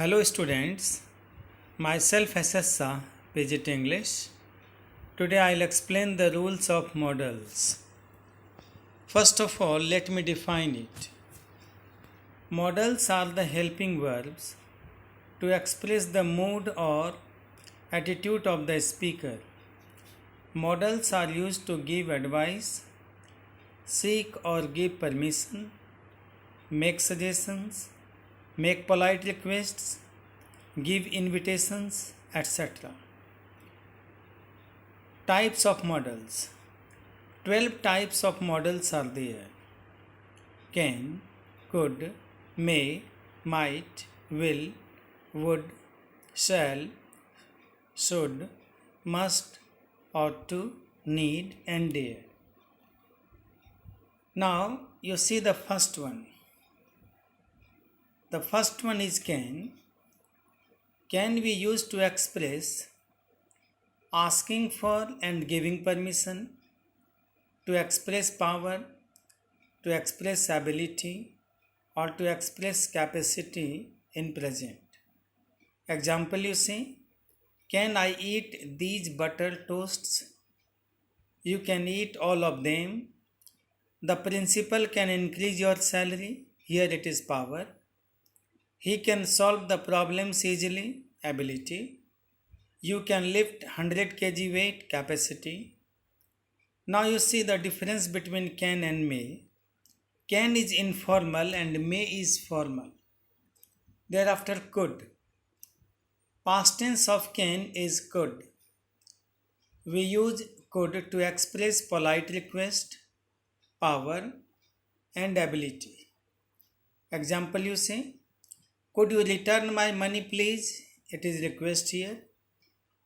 Hello students, myself SSA, Pidgit English. Today I'll explain the rules of modals. First of all, let me define it. Modals are the helping verbs to express the mood or attitude of the speaker. Modals are used to give advice, seek or give permission, make suggestions, make polite requests, give invitations, etc. Types of modals. 12 types of modals are there. Can, could, may, might, will, would, shall, should, must, ought to, need, and dare. Now you see the first one. The first one is can. Can we use to express asking for and giving permission, to express power, to express ability, or to express capacity in present. Example you see, can I eat these butter toasts? You can eat all of them. The principal can increase your salary. Here it is power. He can solve the problems easily, ability. You can lift 100 kg weight, capacity. Now you see the difference between can and may. Can is informal and may is formal. Thereafter could. Past tense of can is could. We use could to express polite request, power, and ability. Example you say, could you return my money please? It is request here.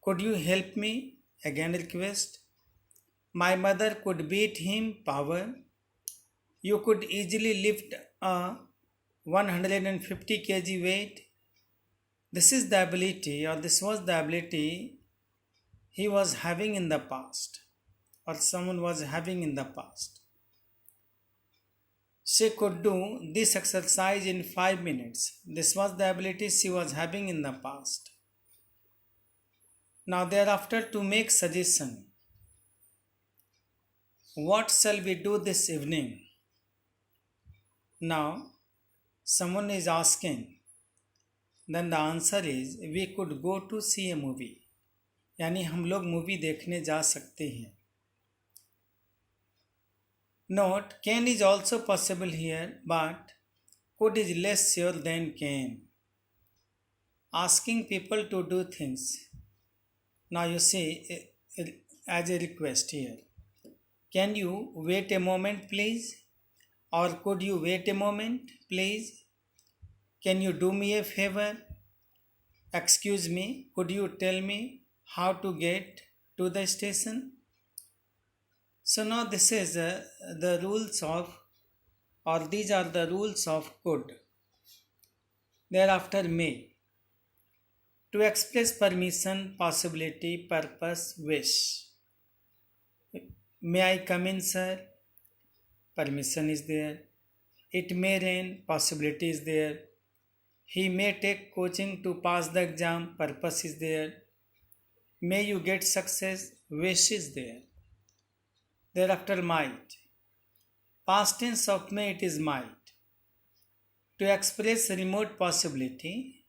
Could you help me? Again request. My mother could beat him, power. You could easily lift a 150 kg weight. This is the ability, or this was the ability he was having in the past, or someone was having in the past. She could do this exercise in 5 minutes. This was the ability she was having in the past. Now thereafter to make suggestion. What shall we do this evening? Now someone is asking, then the answer is we could go to see a movie. यानी हम लोग movie देखने जा सकते हैं. Note, can is also possible here, but could is less sure than can. Asking people to do things. Now you see as a request here. Can you wait a moment please? Or could you wait a moment please? Can you do me a favor? Excuse me, could you tell me how to get to the station? So now this is the rules of, or these are the rules of could. Thereafter may. To express permission, possibility, purpose, wish. May I come in, sir? Permission is there. It may rain, possibility is there. He may take coaching to pass the exam, purpose is there. May you get success, wish is there. Thereafter might. Past tense of may, it is might. To express remote possibility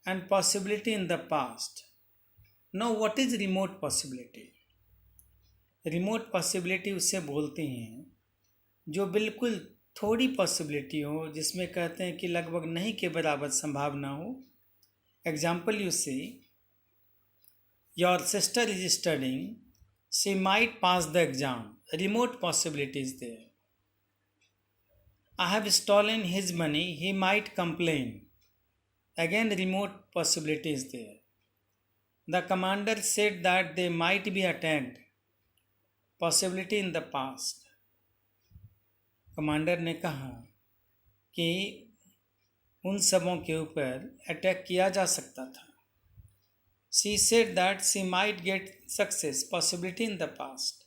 and possibility in the past. Now what is remote possibility? Remote possibility उससे बोलते हैं जो बिल्कुल थोड़ी possibility हो, जिसमें कहते हैं कि लगभग नहीं के बराबर संभावना हो. Example you say, your sister is studying, she might pass the exam. Remote possibility is there. I have stolen his money, he might complain. Again remote possibility is there. The commander said that they might be attacked. Possibility in the past. Commander ने कहा कि उन सबों के ऊपर attack किया जा सकता था. She said that she might get success. Possibility in the past.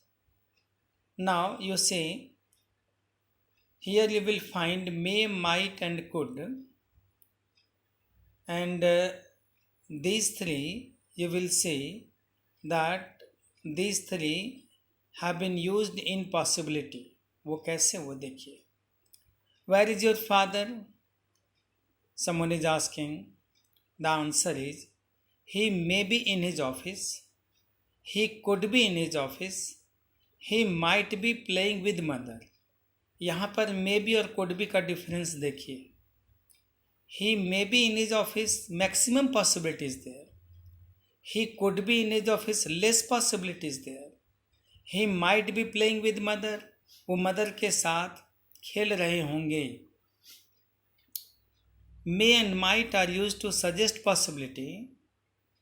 Now you say, here you will find may, might and could. and these three you will see that these three have been used in possibility. वो कैसे, वो देखिए. Where is your father? Someone is asking. The answer is he may be in his office, he could be in his office, he might be playing with mother. यहाँ पर may be और could be का difference देखिए. He may be in his office, maximum possibilities there. He could be in his office, less possibilities there. He might be playing with mother, वो mother के साथ खेल रहे होंगे. May and might are used to suggest possibility,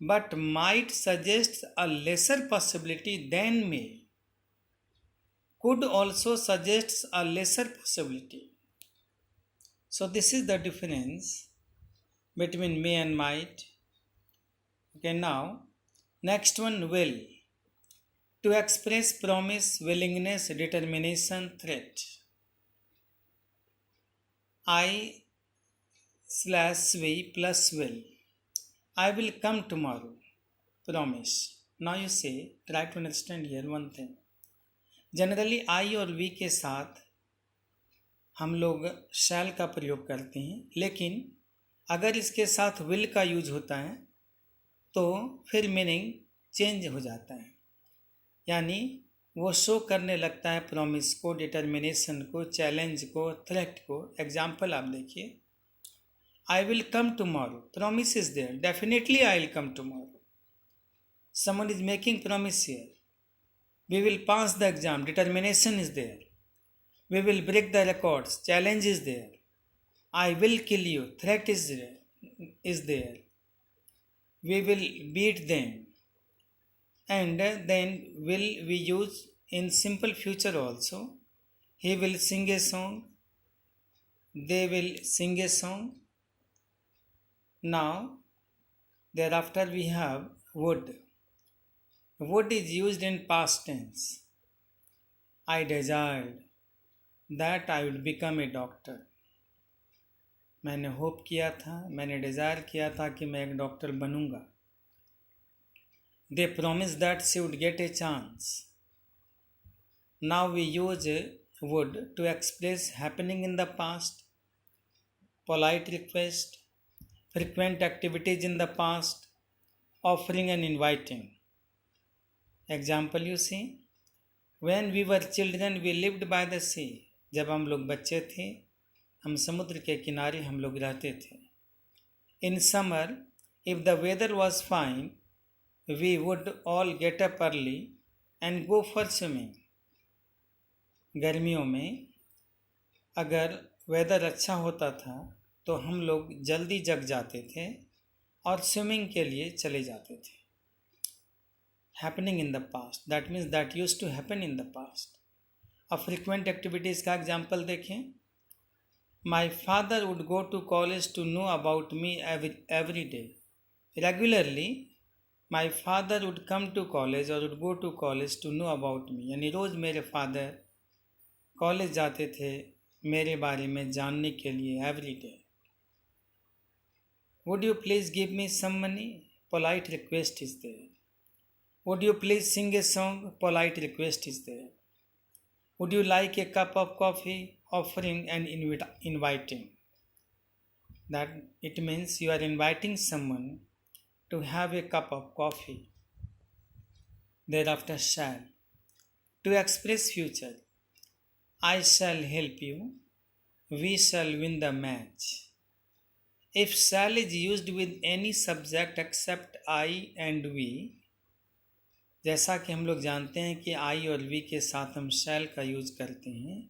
but might suggests a lesser possibility than may. Could also suggests a lesser possibility. So this is the difference between may and might. Okay, now next one, will. To express promise, willingness, determination, threat. I/we plus will. I will come tomorrow. Promise. Now you say, try to understand here one thing. Generally I और we के साथ हम लोग shall का प्रयोग करते हैं, लेकिन अगर इसके साथ will का यूज होता है तो फिर मीनिंग चेंज हो जाता है. यानी वो शो करने लगता है प्रॉमिस को, डिटर्मिनेशन को, चैलेंज को, थ्रेट को. एग्जाम्पल आप देखिए. I will come tomorrow. Promise is there. Definitely I will come tomorrow. Someone is making promise here. We will pass the exam. Determination is there. We will break the records. Challenge is there. I will kill you. Threat is there. We will beat them. And then will we use in simple future also. He will sing a song. They will sing a song. Now thereafter we have would. Would is used in past tense. I desired that I would become a doctor. मैंने hope किया था, मैंने desire किया था कि मैं एक doctor बनूंगा. They promised that she would get a chance. Now we use would to express happening in the past, polite request, frequent activities in the past, offering and inviting. Example you see. When we were children we lived by the sea. जब हम लोग बच्चे थे हम समुद्र के किनारे हम लोग रहते थे. In summer, if the weather was fine, we would all get up early and go for swimming. गर्मियों में अगर वेदर अच्छा होता था तो हम लोग जल्दी जग जाते थे और स्विमिंग के लिए चले जाते थे. Happening in the past, that means that used to happen in the past. अब frequent activities का एग्जाम्पल देखें. My father would go to college to know about me every day. Regularly My father would come to college or would go to college to know about me. यानी रोज़ मेरे father college जाते थे मेरे बारे में जानने के लिए. Every day. Would you please give me some money? Polite request is there. Would you please sing a song? Polite request is there. Would you like a cup of coffee? Offering and inviting. That it means you are inviting someone to have a cup of coffee. Thereafter shall. To express future. I shall help you. We shall win the match. If shall is used with any subject except I and we, जैसा कि हम लोग जानते हैं कि I और we के साथ हम shall का यूज करते हैं,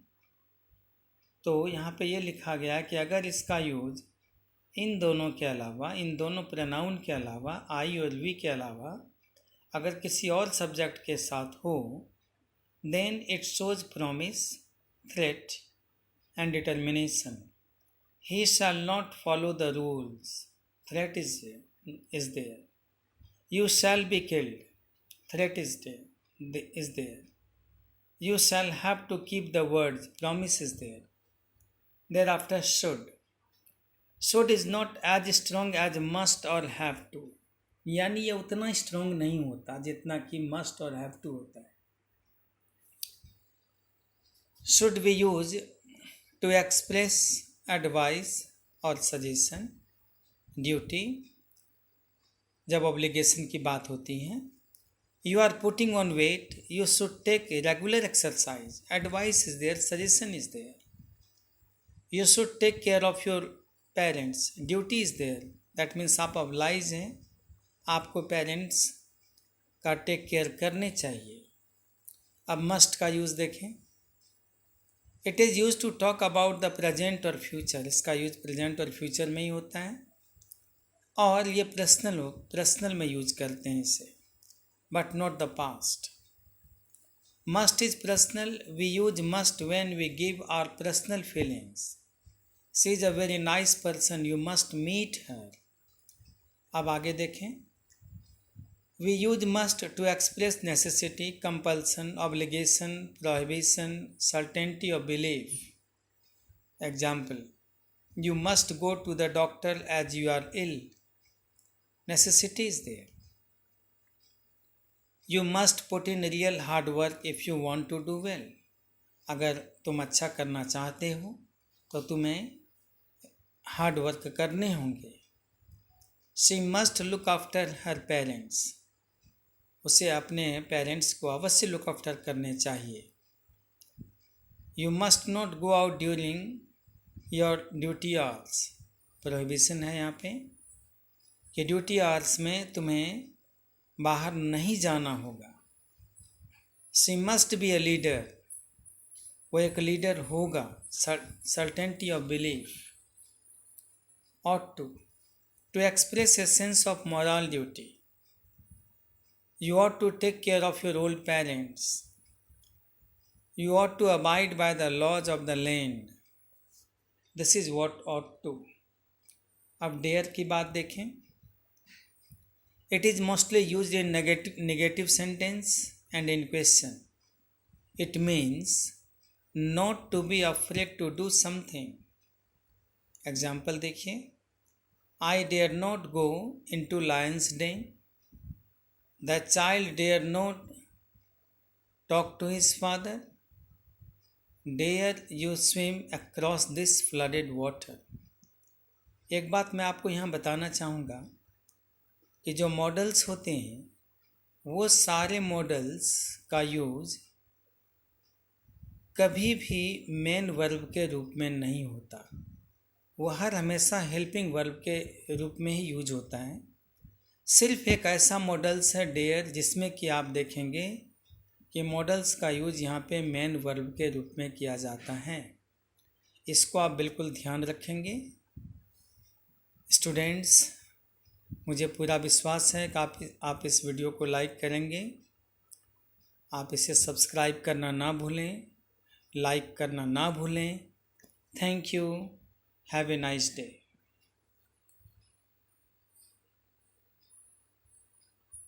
तो यहाँ पे ये लिखा गया कि अगर इसका यूज इन दोनों के अलावा, इन दोनों प्रोनाउन के अलावा, आई और वी के अलावा अगर किसी और सब्जेक्ट के साथ हो, then it shows promise, threat and determination. He shall not follow the rules. Threat is there. You shall be killed. Threat is there. You shall have to keep the words. Promise is there. Thereafter should. Should is not as strong as must और have to, यानी ये उतना strong नहीं होता जितना कि must और have to होता है। Should be use to express advice और सजेशन। ड्यूटी जब ऑब्लिगेशन की बात होती है। You are putting on weight, you should take regular exercise. Advice is there, suggestion is there. You should take care of your parents, duty is there, that means आप oblige हैं, आपको parents का take care करने चाहिए। अब must का use देखें। It is use to talk about the present और फ्यूचर, इसका यूज प्रेजेंट और फ्यूचर में ही होता है, और ये पर्सनल में यूज करते हैं इसे, but not the past. Must is personal, we use must when we give our personal feelings. She is a very nice person, you must meet her. अब आगे देखें। We use must to express necessity, compulsion, obligation, prohibition, certainty of belief. Example, you must go to the doctor as you are ill. Necessity is there. You must put in real hard work if you want to do well. अगर तुम अच्छा करना चाहते हो तो तुम्हें hard work करने होंगे। She must look after her parents. उसे अपने पेरेंट्स को अवश्य लुक आफ्टर करने चाहिए। You must not go out during your duty hours. Prohibition है यहाँ पे कि ड्यूटी आवर्स में तुम्हें बाहर नहीं जाना होगा। She must be a leader, वो एक लीडर होगा। Certainty of belief. ought to express a sense of moral duty. You ought to take care of your old parents. You ought to abide by the laws of the land. This is what ought to. अब dare की बात देखें। It is mostly use in negative sentence and in question. It means not to be afraid to do something. Example देखिए। I dare not go in to lions den. The child dare not talk to his father. Dare you swim across this flooded water. एक बात मैं आपको यहाँ बताना चाहूँगा कि जो मॉडल्स होते हैं वो सारे मॉडल्स का यूज़ कभी भी मेन वर्ब के रूप में नहीं होता, वो हर हमेशा हेल्पिंग वर्ब के रूप में ही यूज होता है। सिर्फ एक ऐसा मॉडल्स है डेयर जिसमें कि आप देखेंगे कि मॉडल्स का यूज यहाँ पे मेन वर्ब के रूप में किया जाता है। इसको आप बिल्कुल ध्यान रखेंगे। स्टूडेंट्स, मुझे पूरा विश्वास है कि आप इस वीडियो को लाइक करेंगे। आप इसे सब्सक्राइब करना ना भूलें, लाइक करना ना भूलें। Thank you. Have a nice day.